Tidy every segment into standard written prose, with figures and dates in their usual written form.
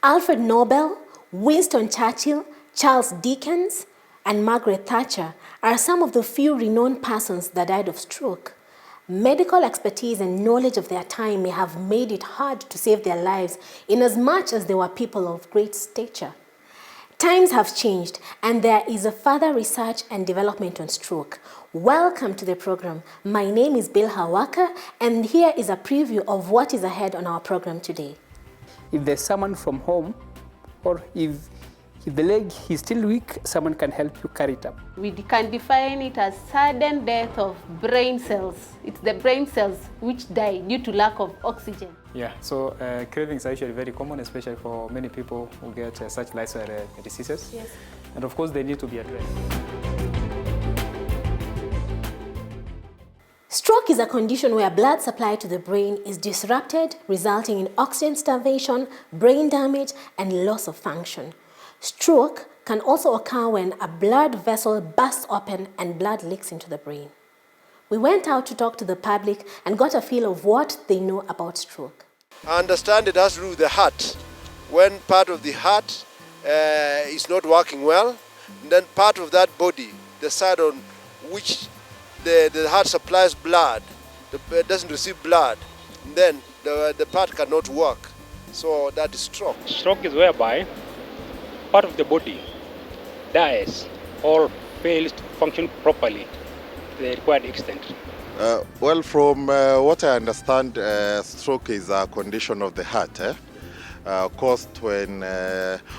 Alfred Nobel, Winston Churchill, Charles Dickens, and Margaret Thatcher are some of the few renowned persons that died of stroke. Medical expertise and knowledge of their time may have made it hard to save their lives inasmuch as they were people of great stature. Times have changed, and there is a further research and development on stroke. Welcome to the program. My name is Bilha Waka, and here is a preview of what is ahead on our program today. If there's someone from home, or if the leg is still weak, someone can help you carry it up. We can define it as sudden death of brain cells. It's the brain cells which die due to lack of oxygen. Yeah, so cravings are usually very common, especially for many people who get such lifestyle diseases. Yes. And of course, they need to be addressed. Stroke is a condition where blood supply to the brain is disrupted, resulting in oxygen starvation, brain damage, and loss of function. Stroke can also occur when a blood vessel bursts open and blood leaks into the brain. We went out to talk to the public and got a feel of what they know about stroke. I understand it has to do with the heart. When part of the heart is not working well, then part of that body, the side on which the heart supplies blood, doesn't receive blood, then the part cannot work. So that is stroke. Stroke is whereby part of the body dies or fails to function properly to the required extent. Well, from what I understand, stroke is a condition of the heart, caused when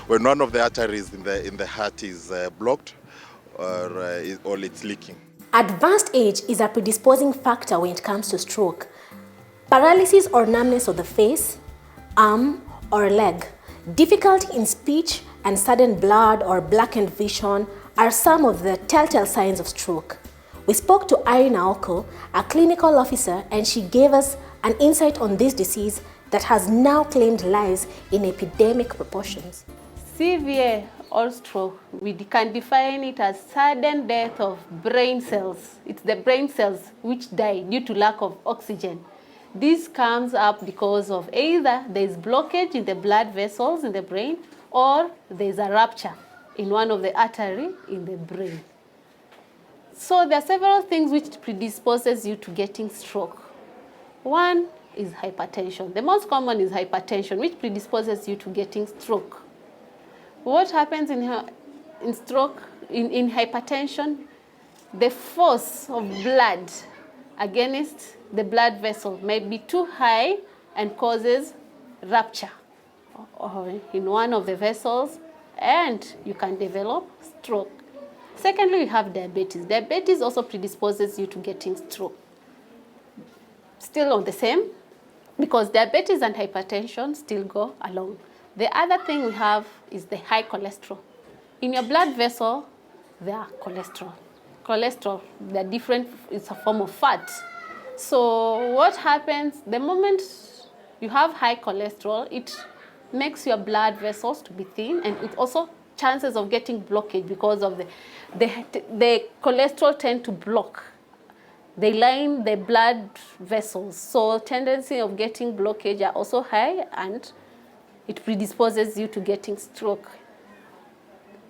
one of the arteries in the heart is blocked or it's leaking. Advanced age is a predisposing factor when it comes to stroke. Paralysis or numbness of the face, arm, or leg, difficulty in speech, and sudden blood or blackened vision are some of the telltale signs of stroke. We spoke to Irina Oko, a clinical officer, and she gave us an insight on this disease that has now claimed lives in epidemic proportions. Severe or stroke, we can define it as sudden death of brain cells. It's the brain cells which die due to lack of oxygen. This comes up because of either there is blockage in the blood vessels in the brain, or there is a rupture in one of the arteries in the brain. So there are several things which predisposes you to getting stroke. One is hypertension. The most common is hypertension, which predisposes you to getting stroke. What happens in stroke, in hypertension? The force of blood against the blood vessel may be too high and causes rupture in one of the vessels, and you can develop stroke. Secondly, we have diabetes. Diabetes also predisposes you to getting stroke. Still on the same, because diabetes and hypertension still go along. The other thing we have is the high cholesterol. In your blood vessel, there are cholesterol. Cholesterol, they're different, it's a form of fat. So what happens, the moment you have high cholesterol, it makes your blood vessels to be thin, and it also chances of getting blockage because of the cholesterol tend to block. They line the blood vessels, so tendency of getting blockage are also high, and it predisposes you to getting stroke.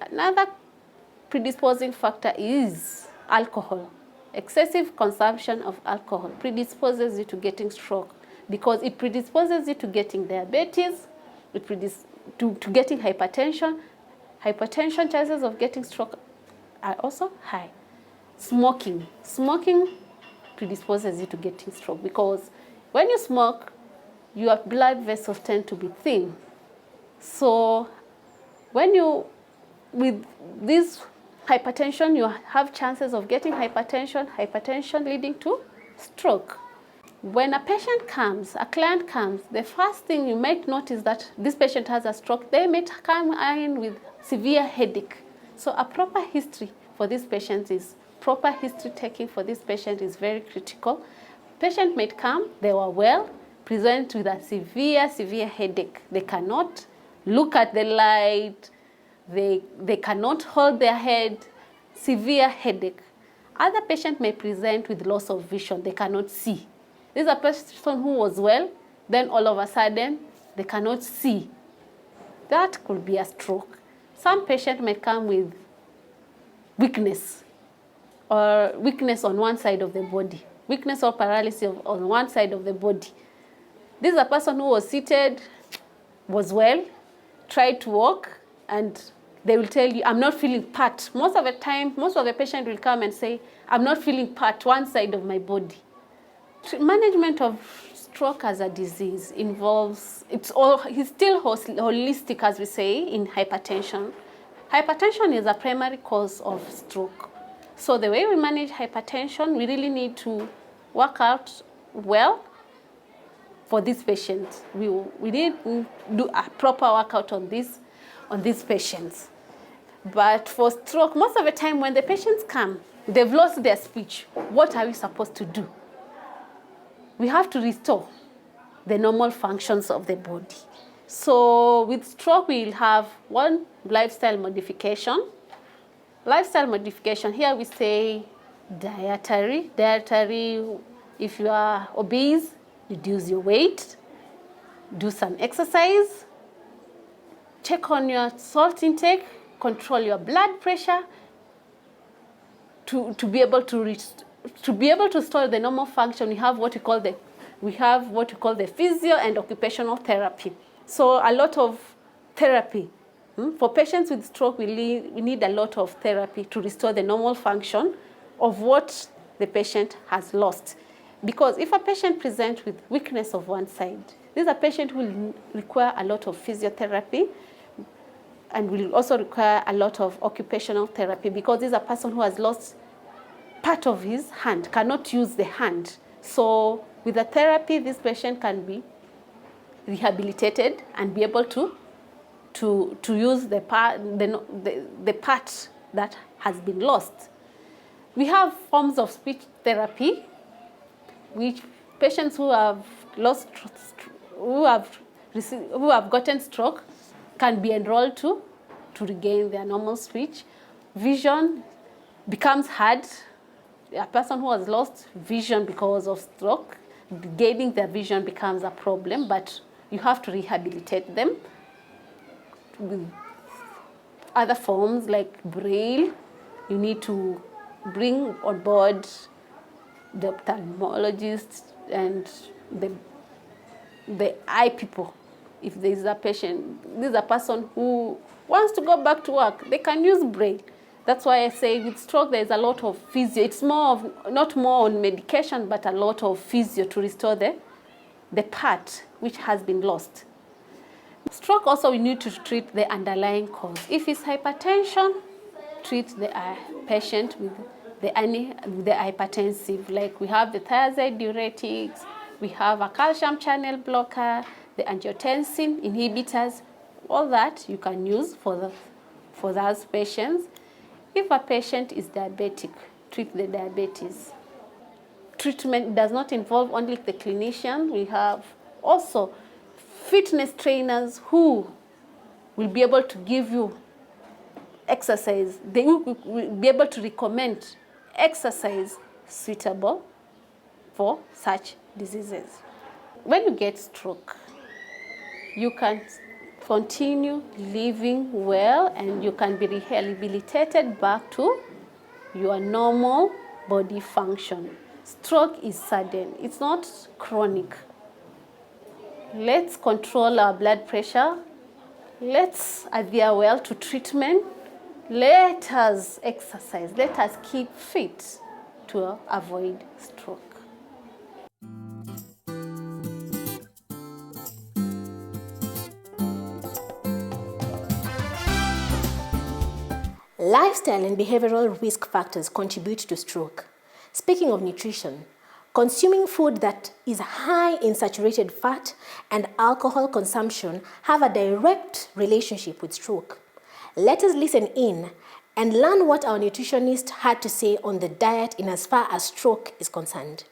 Another predisposing factor is alcohol. Excessive consumption of alcohol predisposes you to getting stroke because it predisposes you to getting diabetes, to getting hypertension. Hypertension chances of getting stroke are also high. Smoking predisposes you to getting stroke because when you smoke, your blood vessels tend to be thin. So with this hypertension, you have chances of getting hypertension leading to stroke. When a client comes, the first thing you might notice that this patient has a stroke. They may come in with severe headache. So a proper history for this patient is very critical. Patient might come, they were well, present with a severe headache. They cannot look at the light, they cannot hold their head, severe headache. Other patient may present with loss of vision, they cannot see. This is a person who was well, then all of a sudden, they cannot see. that could be a stroke. Some patient may come with weakness or weakness on one side of the body, weakness or paralysis on one side of the body. This is a person who was seated, was well, tried to walk, and they will tell you, I'm not feeling part. Most of the time, most of the patient will come and say, I'm not feeling part, one side of my body. Management of stroke as a disease involves, it's still holistic, as we say, in hypertension. Hypertension is a primary cause of stroke. So the way we manage hypertension, we really need to work out well for these patients. We need to do a proper workout on these patients. But for stroke, most of the time when the patients come, they've lost their speech. What are we supposed to do? We have to restore the normal functions of the body. So with stroke, we'll have one, lifestyle modification. Lifestyle modification, here we say dietary. Dietary, if you are obese, reduce your weight, do some exercise, check on your salt intake, control your blood pressure to be able to restore the normal function. We have what we call the physio and occupational therapy. So a lot of therapy. For patients with stroke, we need a lot of therapy to restore the normal function of what the patient has lost. Because if a patient presents with weakness of one side, this is a patient who will require a lot of physiotherapy and will also require a lot of occupational therapy, because this is a person who has lost part of his hand, cannot use the hand. So with the therapy, this patient can be rehabilitated and be able to use the part that has been lost. We have forms of speech therapy, which patients who have gotten stroke can be enrolled to regain their normal speech. Vision becomes hard. A person who has lost vision because of stroke, gaining their vision becomes a problem, but you have to rehabilitate them with other forms like Braille. You need to bring on board the ophthalmologists and the eye people. If there is a patient, this is a person who wants to go back to work, they can use Braille. That's why I say with stroke there is a lot of physio. It's not more on medication, but a lot of physio to restore the part which has been lost. Stroke also, we need to treat the underlying cause. If it's hypertension, treat the patient with the hypertensive. Like we have the thiazide diuretics, we have a calcium channel blocker, the angiotensin inhibitors. All that you can use for those patients. If a patient is diabetic, treat the diabetes. Treatment does not involve only the clinician. We have also fitness trainers who will be able to give you exercise. They will be able to recommend exercise suitable for such diseases. When you get stroke, you can continue living well and you can be rehabilitated back to your normal body function. Stroke is sudden, it's not chronic. Let's control our blood pressure. Let's adhere well to treatment. Let us exercise. Let us keep fit to avoid stroke. Lifestyle and behavioral risk factors contribute to stroke. Speaking of nutrition, consuming food that is high in saturated fat and alcohol consumption have a direct relationship with stroke. Let us listen in and learn what our nutritionist had to say on the diet in as far as stroke is concerned.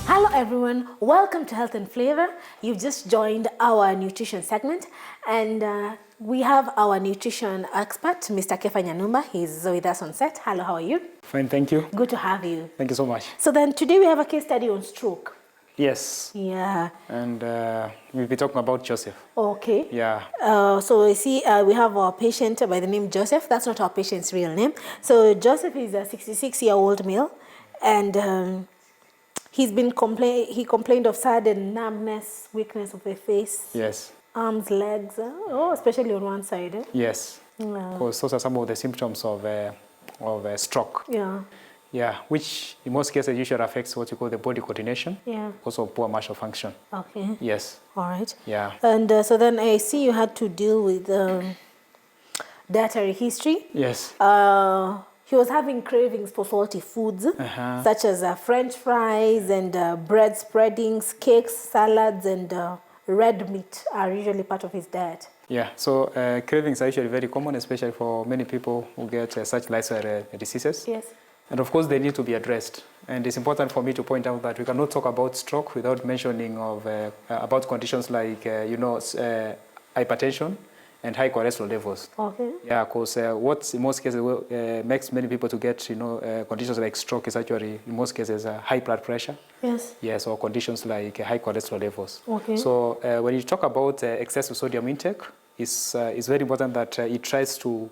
Hello everyone, welcome to Health and Flavor. You've just joined our nutrition segment and we have our nutrition expert, Mr. Kefa Nyanumba. He's with us on set. Hello, how are you? Fine, thank you. Good to have you. Thank you so much. So then today we have a case study on stroke. Yes. Yeah. And we'll be talking about Joseph. Okay. Yeah. So you see, we have our patient by the name Joseph. That's not our patient's real name. So Joseph is a 66-year-old male, and he complained of sudden numbness, weakness of the face, Yes. arms, legs, especially on one side. Yes. Yeah. Because those are some of the symptoms of stroke. Yeah. Yeah, which in most cases usually affects what you call the body coordination. Yeah. Also poor muscle function. Okay. Yes. All right. Yeah. And so then I see you had to deal with dietary history. Yes. He was having cravings for salty foods, such as French fries and bread spreadings, cakes, salads, and red meat are usually part of his diet. Yeah, so cravings are usually very common, especially for many people who get such lifestyle diseases. Yes. And of course, they need to be addressed. And it's important for me to point out that we cannot talk about stroke without mentioning about conditions like, hypertension and high cholesterol levels. Okay. Yeah, because what in most cases makes many people to get, conditions like stroke is actually, in most cases, high blood pressure. Yes. Yes, or conditions like high cholesterol levels. Okay. So when you talk about excessive sodium intake, it's very important that it tries to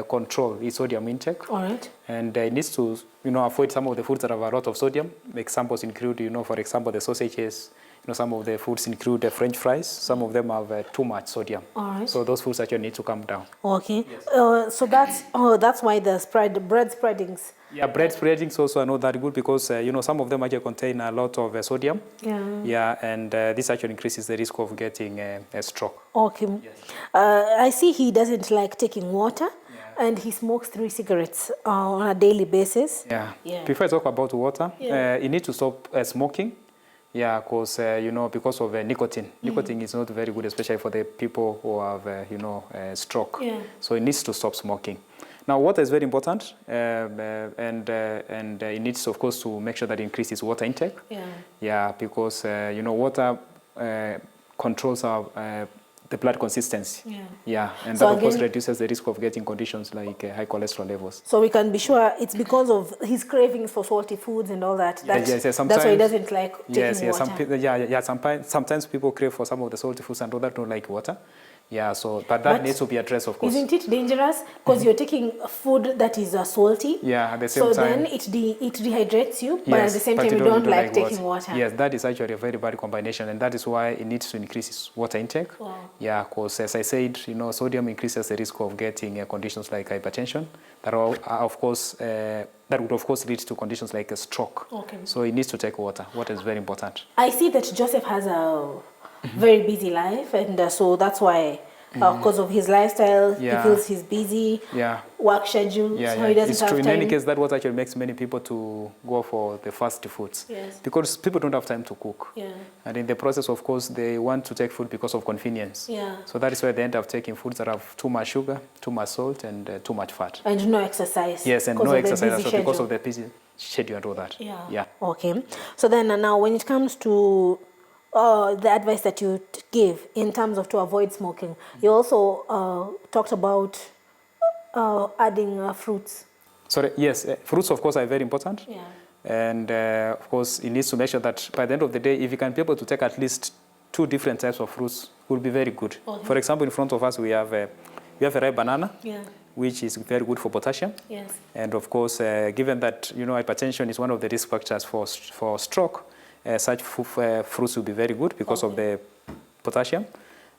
control its sodium intake. All right. And it needs to, avoid some of the foods that have a lot of sodium. Examples include, for example, the sausages. Some of the foods include the French fries. Some of them have too much sodium. All right. So those foods actually need to come down. Okay. Yes. So that's why the bread spreadings. Yeah, bread spreadings also are not that good because some of them actually contain a lot of sodium. Yeah. Yeah, and this actually increases the risk of getting a stroke. Okay. Yes. I see he doesn't like taking water. And he smokes 3 cigarettes on a daily basis. Yeah. Yeah. Before I talk about water, you need to stop smoking. Yeah, because because of nicotine. Nicotine is not very good, especially for the people who have stroke. Yeah. So he needs to stop smoking. Now, water is very important, and he needs, of course, to make sure that he increases water intake. Yeah. Yeah, because water controls our the blood consistency. Yeah. Yeah, and So that of course again, reduces the risk of getting conditions like high cholesterol levels. So we can be sure it's because of his cravings for salty foods and all that. Yes, That's why he doesn't like taking water. Sometimes people crave for some of the salty foods and others don't like water. Yeah, so but that needs to be addressed, of course. Isn't it dangerous? Because you're taking food that is salty. Yeah, at the same time. time. So then it dehydrates you, but Yes, at the same but time you don't like taking water. Yes, that is actually a very bad combination, and that is why it needs to increase its water intake. Wow. Yeah, because as I said, sodium increases the risk of getting conditions like hypertension. That would of course lead to conditions like a stroke. Okay. So it needs to take water. Water is very important. I see that Joseph has a very busy life, and so that's why, because of his lifestyle, he feels he's busy. Yeah. Work schedule, so he doesn't it's have true. time. In any case, that what actually makes many people to go for the fast foods. Yes. Because people don't have time to cook. Yeah. And in the process, of course, they want to take food because of convenience. Yeah. So that is why they end up taking foods that have too much sugar, too much salt, and too much fat. And no exercise. Yes, and no exercise because of the busy schedule and all that. Yeah. Yeah. Okay. So then now when it comes to the advice that you give in terms of to avoid smoking, you also talked about adding fruits. Sorry, yes, fruits of course are very important. Yeah. And of course, it needs to make sure that by the end of the day, if you can be able to take at least 2 different types of fruits, will be very good. Okay. For example, in front of us we have a ripe banana, which is very good for potassium. Yes. And of course, given that hypertension is one of the risk factors for stroke, such fruits will be very good because of the potassium.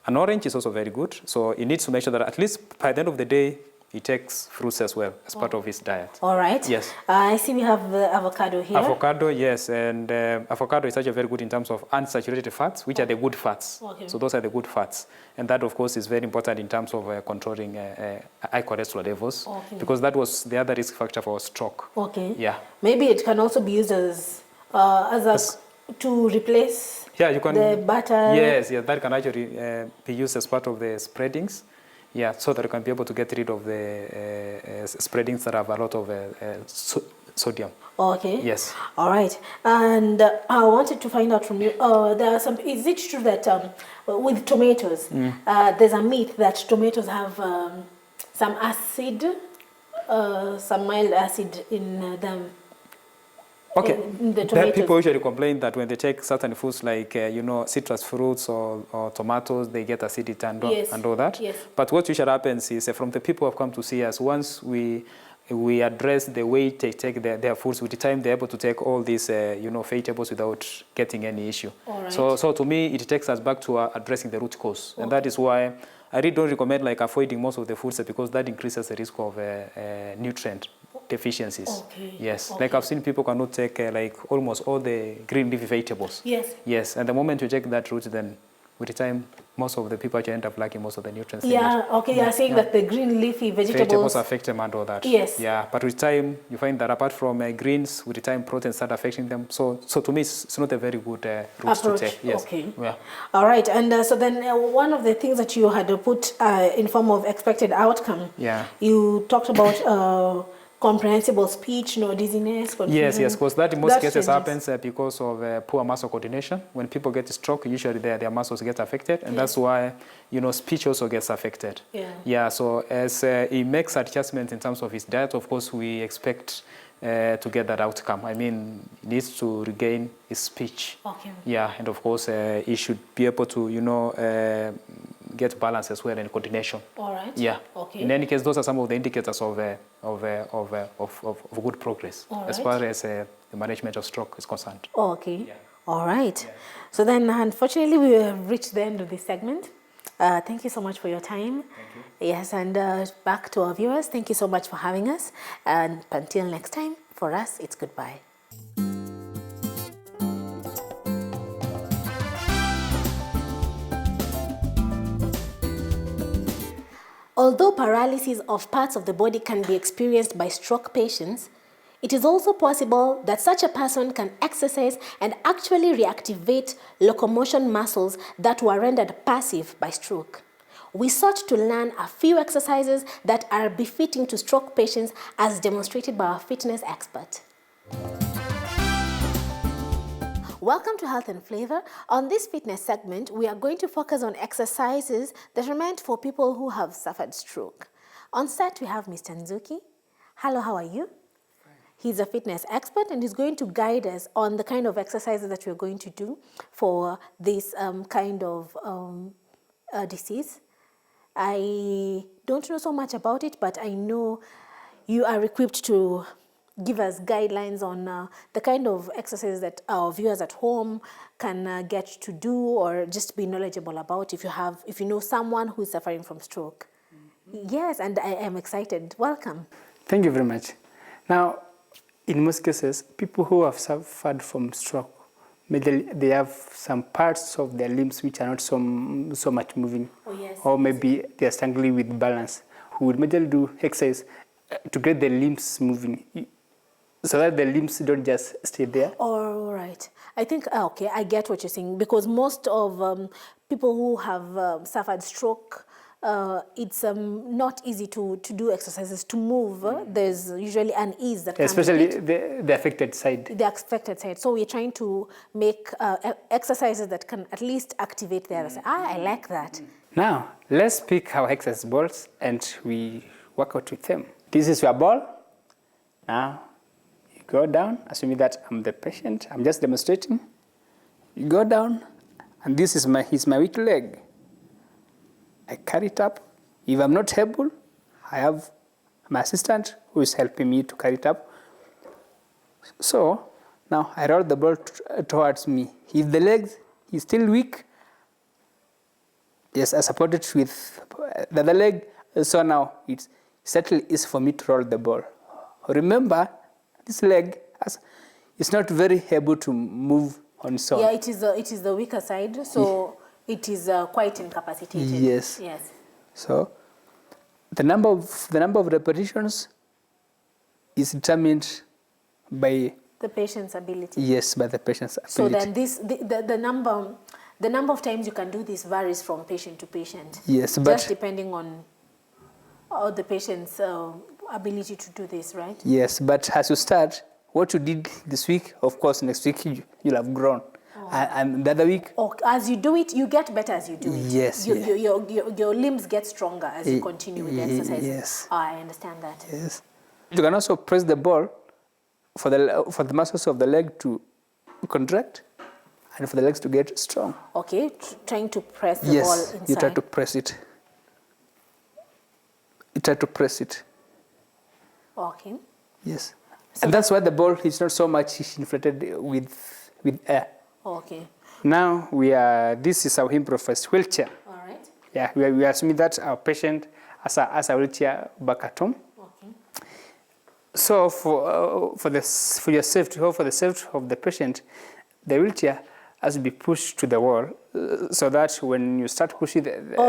An orange is also very good. So he needs to make sure that at least by the end of the day, he takes fruits as well as part of his diet. All right. Yes. I see we have avocado here. Avocado, yes. And avocado is actually very good in terms of unsaturated fats, which are the good fats. Okay. So those are the good fats. And that, of course, is very important in terms of controlling high cholesterol levels. Okay. Because that was the other risk factor for stroke. Okay. Yeah. Maybe it can also be used as to replace the butter. Yes, that can actually be used as part of the spreadings. Yeah, so that you can be able to get rid of the spreadings that have a lot of sodium. Okay. Yes. All right. And I wanted to find out from you, there are some, is it true that with tomatoes, there's a myth that tomatoes have some acid, some mild acid in them? Okay, The there people tomatoes. usually complain that when they take certain foods like, citrus fruits or tomatoes, they get acidity and all that. Yes. But what usually happens is from the people who have come to see us, once we address the way they take their foods, with the time they're able to take all these, vegetables without getting any issue. All right. So to me, it takes us back to addressing the root cause. Okay. And that is why I really don't recommend like avoiding most of the foods because that increases the risk of nutrient deficiencies. Okay. Yes. Okay. Like I've seen people cannot take like almost all the green leafy vegetables. Yes. Yes. And the moment you take that root, then with the time, most of the people actually end up lacking most of the nutrients. Yeah. Okay. You're saying that the green leafy vegetables affect them and all that. Yes. Yeah. But with time, you find that apart from greens, with the time, proteins start affecting them. So to me, it's not a very good route to take. Yes. Okay. Yeah. All right. And so then one of the things that you had to put in form of expected outcome. Yeah. You talked about comprehensible speech, no dizziness, confusion. Yes, because that in most cases happens because of poor muscle coordination. When people get a stroke, usually their muscles get affected, and that's why, speech also gets affected. Yeah, so as he makes adjustments in terms of his diet, of course, we expect to get that outcome. I mean, he needs to regain his speech. Okay. Yeah, and of course, he should be able to, get balance as well and coordination. All right. Yeah. Okay. In any case, those are some of the indicators of good progress as far as the management of stroke is concerned. Okay. Yeah. All right. Yeah. So then, unfortunately, we have reached the end of this segment. Thank you so much for your time. Thank you. Yes, and back to our viewers, thank you so much for having us. And until next time, for us, it's goodbye. Although paralysis of parts of the body can be experienced by stroke patients, it is also possible that such a person can exercise and actually reactivate locomotion muscles that were rendered passive by stroke. We sought to learn a few exercises that are befitting to stroke patients as demonstrated by our fitness expert. Welcome to Health and Flavor. On this fitness segment, we are going to focus on exercises that are meant for people who have suffered stroke. On set, we have Mr. Nzuki. Hello, how are you? Fine. He's a fitness expert and he's going to guide us on the kind of exercises that we're going to do for this kind of disease. I don't know so much about it, but I know you are equipped to give us guidelines on the kind of exercises that our viewers at home can get to do or just be knowledgeable about if you know someone who is suffering from stroke. Mm-hmm. Yes, and I am excited. Welcome. Thank you very much. Now, in most cases, people who have suffered from stroke, maybe they have some parts of their limbs which are not so much moving. Oh, yes. Or maybe they are struggling with balance. Who would maybe do exercise to get the limbs moving, so that the limbs don't just stay there. All right. I think, okay, I get what you're saying, because most of people who have suffered stroke, it's not easy to do exercises, to move. There's usually an ease that comes especially with it. The affected side. The affected side. So we're trying to make exercises that can at least activate the other side. I like that. Now, let's pick our exercise balls and we work out with them. This is your ball. Now, you go down, assuming that I'm the patient. I'm just demonstrating. You go down, and this is my weak leg. I carry it up. If I'm not able, I have my assistant who is helping me to carry it up. So now I roll the ball towards me. If the leg is still weak, yes, I support it with the other leg. So now it's certainly easy for me to roll the ball. Remember, this leg is not very able to move on its own. Yeah, it is the weaker side, so it is quite incapacitated. Yes. Yes. So the number of repetitions is determined by the patient's ability. Yes, by the patient's ability. So then the number of times you can do this varies from patient to patient. Yes, but just depending on the patient's ability to do this, right? Yes, but as you start, what you did this week, of course, next week you'll have grown. Oh. And the other week... Oh, as you do it, you get better as you do it. Yes. Your limbs get stronger as you continue with the exercise. Yes. Oh, I understand that. Yes. You can also press the ball for the muscles of the leg to contract and for the legs to get strong. Okay, trying to press the ball Yes, inside. you try to press it. You try to press it. Okay. Yes. And that's why the ball is not so much inflated with air. Okay. Now this is our improvised wheelchair. All right. Yeah, we are assuming that our patient has a wheelchair back at home. Okay. So for the safety of the patient, the wheelchair has to be pushed to the wall so that when you start pushing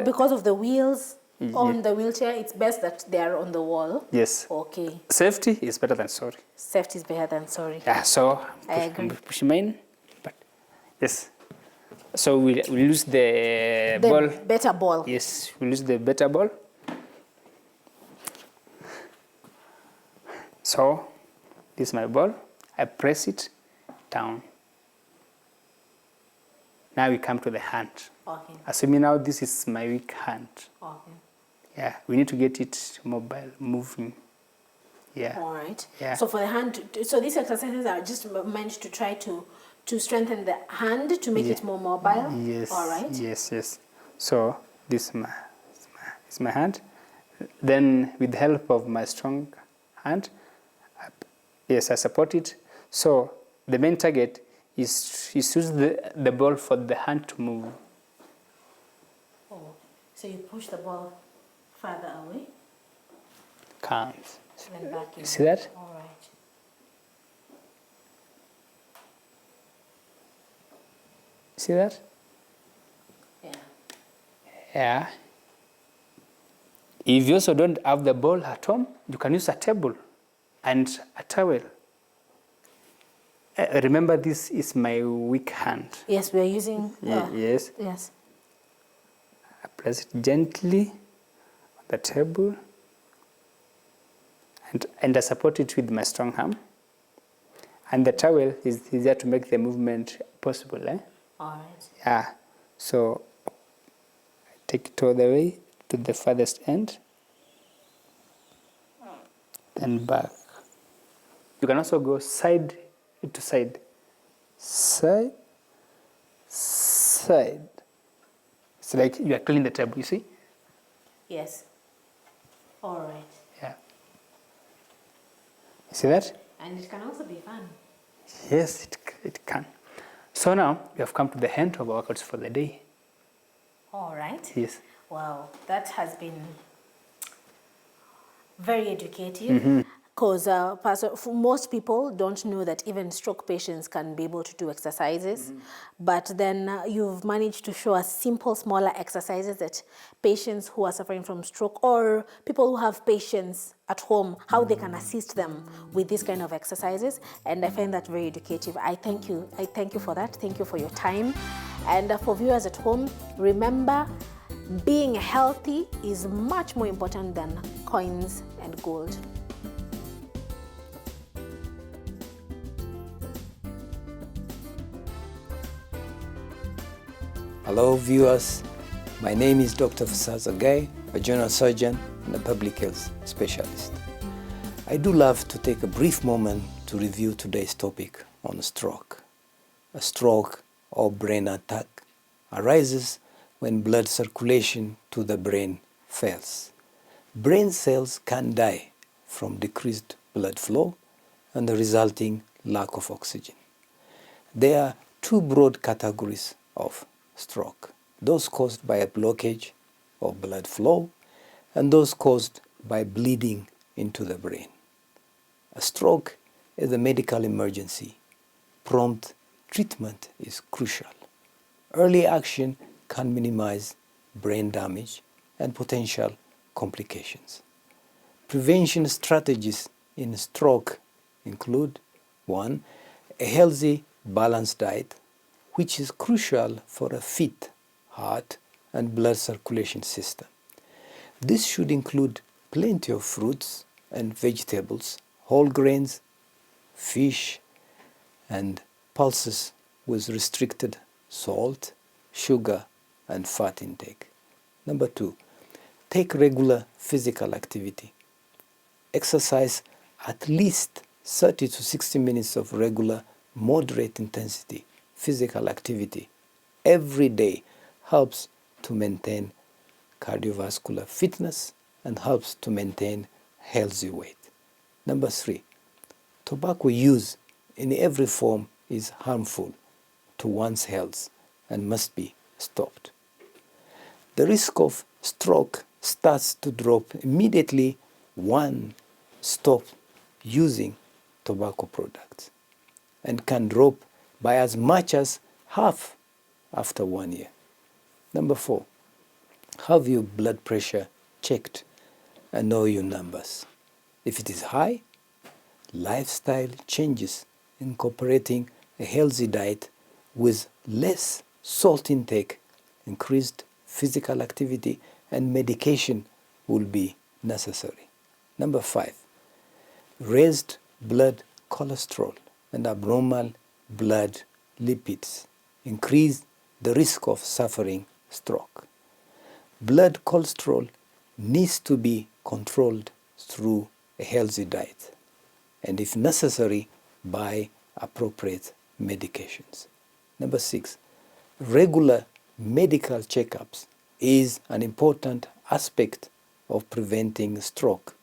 Because of the wheels on the wheelchair, it's best that they are on the wall. Yes. Okay. Safety is better than sorry. Safety is better than sorry. Yeah, so I agree. push mine, but yes. So we lose the ball. Better ball. Yes, we lose the better ball. So this is my ball. I press it down. Now we come to the hand. Okay. Assuming now this is my weak hand. Okay. Yeah, we need to get it mobile, moving. Yeah. All right. Yeah. So for the hand, so these exercises are just meant to try to strengthen the hand to make it more mobile. Yes. All right. Yes. So this is my hand. Then with the help of my strong hand, I support it. So the main target is to use the ball for the hand to move. Oh, so you push the ball further away Counts. and then back in. See that? All right. See that? Yeah. Yeah. If you also don't have the ball at home, you can use a table and a towel. Remember, this is my weak hand. Yes, we are using. Yes. Yes. I press it gently on the table and I support it with my strong arm. And the towel is there to make the movement possible. All right. Yeah. So I take it all the way to the farthest end, then back. You can also go side to side. Side, side. It's like you are cleaning the table, you see? Yes. All right. Yeah. You see that? And it can also be fun. Yes, it can. So now we have come to the end of our workouts for the day. All right. Yes. Wow, that has been very educative. Because most people don't know that even stroke patients can be able to do exercises. But then you've managed to show us simple, smaller exercises that patients who are suffering from stroke or people who have patients at home, how they can assist them with these kind of exercises. And I find that very educative. I thank you. I thank you for that. Thank you for your time. And for viewers at home, remember, being healthy is much more important than coins and gold. Hello viewers, my name is Dr. Fasaza Gai, a general surgeon and a public health specialist. I do love to take a brief moment to review today's topic on stroke. A stroke or brain attack arises when blood circulation to the brain fails. Brain cells can die from decreased blood flow and the resulting lack of oxygen. There are two broad categories of stroke: those caused by a blockage of blood flow and those caused by bleeding into the brain. A stroke is a medical emergency. Prompt treatment is crucial. Early action can minimize brain damage and potential complications. Prevention strategies in stroke include: 1. A healthy, balanced diet, which is crucial for a fit heart and blood circulation system. This should include plenty of fruits and vegetables, whole grains, fish, and pulses with restricted salt, sugar, and fat intake. Number 2, take regular physical activity. Exercise at least 30 to 60 minutes of regular, moderate intensity physical activity every day helps to maintain cardiovascular fitness and helps to maintain healthy weight. Number 3, tobacco use in every form is harmful to one's health and must be stopped. The risk of stroke starts to drop immediately one stops using tobacco products and can drop by as much as half after 1 year. Number 4, have your blood pressure checked and know your numbers. If it is high, lifestyle changes, incorporating a healthy diet with less salt intake, increased physical activity, and medication will be necessary. Number 5, raised blood cholesterol and abnormal blood lipids increase the risk of suffering stroke. Blood cholesterol needs to be controlled through a healthy diet and, if necessary, by appropriate medications. Number 6, regular medical checkups is an important aspect of preventing stroke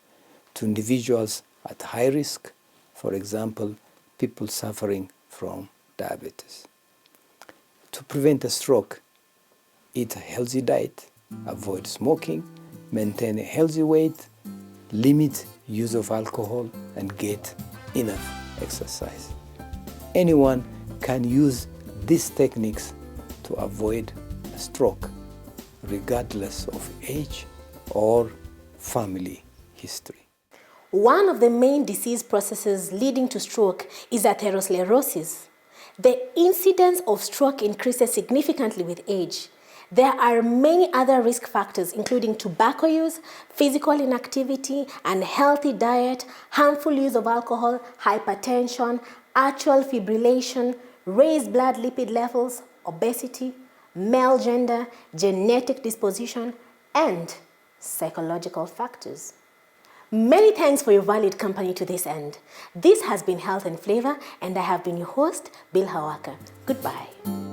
to individuals at high risk, for example, people suffering from diabetes. To prevent a stroke, eat a healthy diet, avoid smoking, maintain a healthy weight, limit use of alcohol, and get enough exercise. Anyone can use these techniques to avoid a stroke, regardless of age or family history. One of the main disease processes leading to stroke is atherosclerosis. The incidence of stroke increases significantly with age. There are many other risk factors, including tobacco use, physical inactivity, unhealthy diet, harmful use of alcohol, hypertension, atrial fibrillation, raised blood lipid levels, obesity, male gender, genetic disposition, and psychological factors. Many thanks for your valued company to this end. This has been Health and Flavor, and I have been your host, Bill Hawaka. Goodbye.